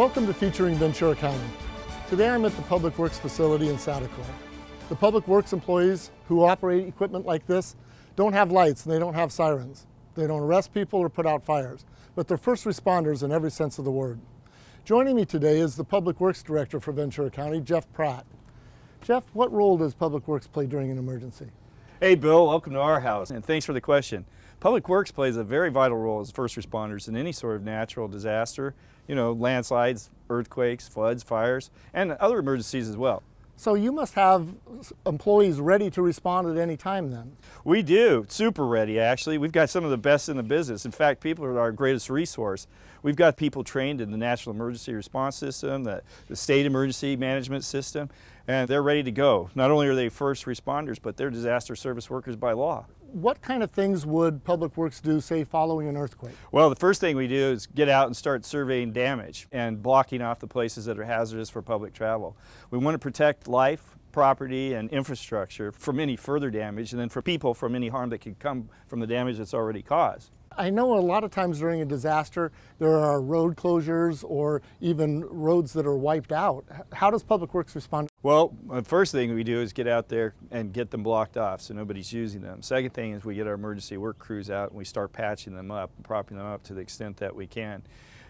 Welcome to Featuring Ventura County. Today I'm at the Public Works facility in Santa Clara. The Public Works employees who operate equipment like this don't have lights and they don't have sirens. They don't arrest people or put out fires, but they're first responders in every sense of the word. Joining me today is the Public Works Director for Ventura County, Jeff Pratt. Jeff, what role does Public Works play during an emergency? Hey Bill, welcome to our house, and thanks for the question. Public Works plays a very vital role as first responders in any sort of natural disaster, landslides, earthquakes, floods, fires, and other emergencies as well. So you must have employees ready to respond at any time then? We do, super ready actually. We've got some of the best in the business. In fact, people are our greatest resource. We've got people trained in the National Emergency Response System, the State Emergency Management System, and they're ready to go. Not only are they first responders, but they're disaster service workers by law. What kind of things would Public Works do, say, following an earthquake? Well, the first thing we do is get out and start surveying damage and blocking off the places that are hazardous for public travel. We want to protect life, property, and infrastructure from any further damage, and then for people from any harm that could come from the damage that's already caused. I know a lot of times during a disaster there are road closures or even roads that are wiped out. How does Public Works respond? Well, the first thing we do is get out there and get them blocked off so nobody's using them. Second thing is we get our emergency work crews out and we start patching them up and propping them up to the extent that we can.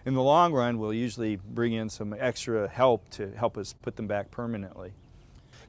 In the long run, we'll usually bring in some extra help to help us put them back permanently.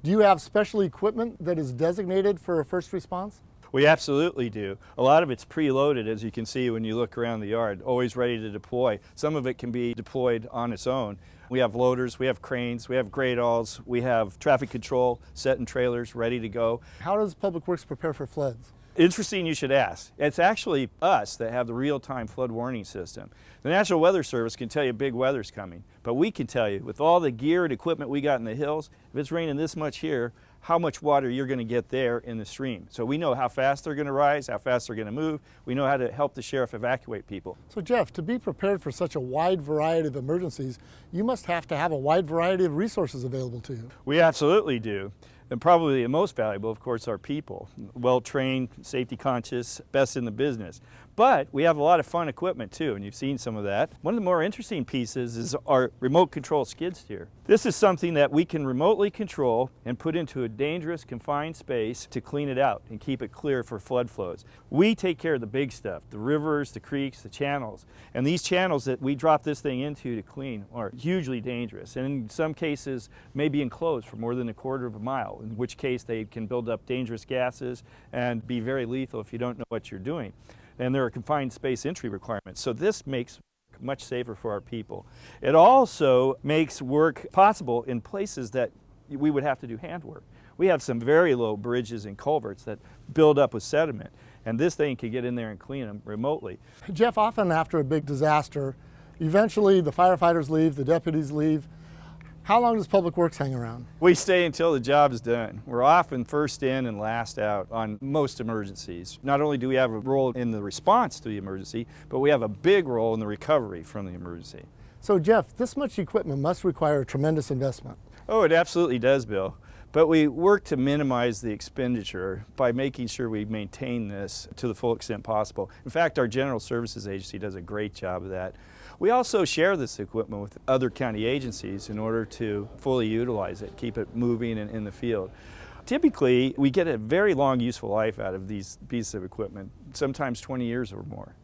Do you have special equipment that is designated for a first response? We absolutely do. A lot of it's preloaded, as you can see when you look around the yard, always ready to deploy. Some of it can be deployed on its own. We have loaders, we have cranes, we have grade-alls, we have traffic control set in trailers ready to go. How does Public Works prepare for floods? Interesting you should ask. It's actually us that have the real-time flood warning system. The National Weather Service can tell you big weather's coming, but we can tell you with all the gear and equipment we got in the hills, if it's raining this much here, how much water you're going to get there in the stream. So we know how fast they're going to rise, how fast they're going to move. We know how to help the sheriff evacuate people. So Jeff, to be prepared for such a wide variety of emergencies, you must have to have a wide variety of resources available to you. We absolutely do. And probably the most valuable, of course, are people. Well-trained, safety-conscious, best in the business. But we have a lot of fun equipment too, and you've seen some of that. One of the more interesting pieces is our remote control skid steer. This is something that we can remotely control and put into a dangerous, confined space to clean it out and keep it clear for flood flows. We take care of the big stuff, the rivers, the creeks, the channels. And these channels that we drop this thing into to clean are hugely dangerous, and in some cases may be enclosed for more than a quarter of a mile, in which case they can build up dangerous gases and be very lethal if you don't know what you're doing. And there are confined space entry requirements. So this makes it much safer for our people. It also makes work possible in places that we would have to do handwork. We have some very low bridges and culverts that build up with sediment, and this thing can get in there and clean them remotely. Jeff, often after a big disaster, eventually the firefighters leave, the deputies leave. How long does Public Works hang around? We stay until the job is done. We're often first in and last out on most emergencies. Not only do we have a role in the response to the emergency, but we have a big role in the recovery from the emergency. So Jeff, this much equipment must require a tremendous investment. Oh, it absolutely does, Bill. But we work to minimize the expenditure by making sure we maintain this to the full extent possible. In fact, our General Services Agency does a great job of that. We also share this equipment with other county agencies in order to fully utilize it, keep it moving and in the field. Typically, we get a very long useful life out of these pieces of equipment, sometimes 20 years or more.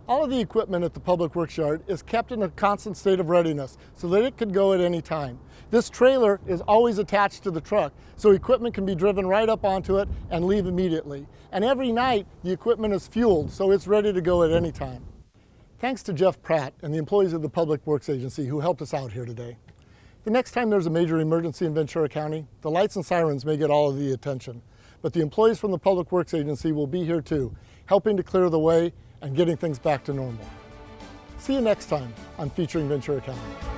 All of the equipment at the Public Works yard is kept in a constant state of readiness so that it could go at any time. This trailer is always attached to the truck, so equipment can be driven right up onto it and leave immediately. And every night, the equipment is fueled, so it's ready to go at any time. Thanks to Jeff Pratt and the employees of the Public Works Agency who helped us out here today. The next time there's a major emergency in Ventura County, the lights and sirens may get all of the attention, but the employees from the Public Works Agency will be here too, helping to clear the way and getting things back to normal. See you next time on Featuring Ventura County.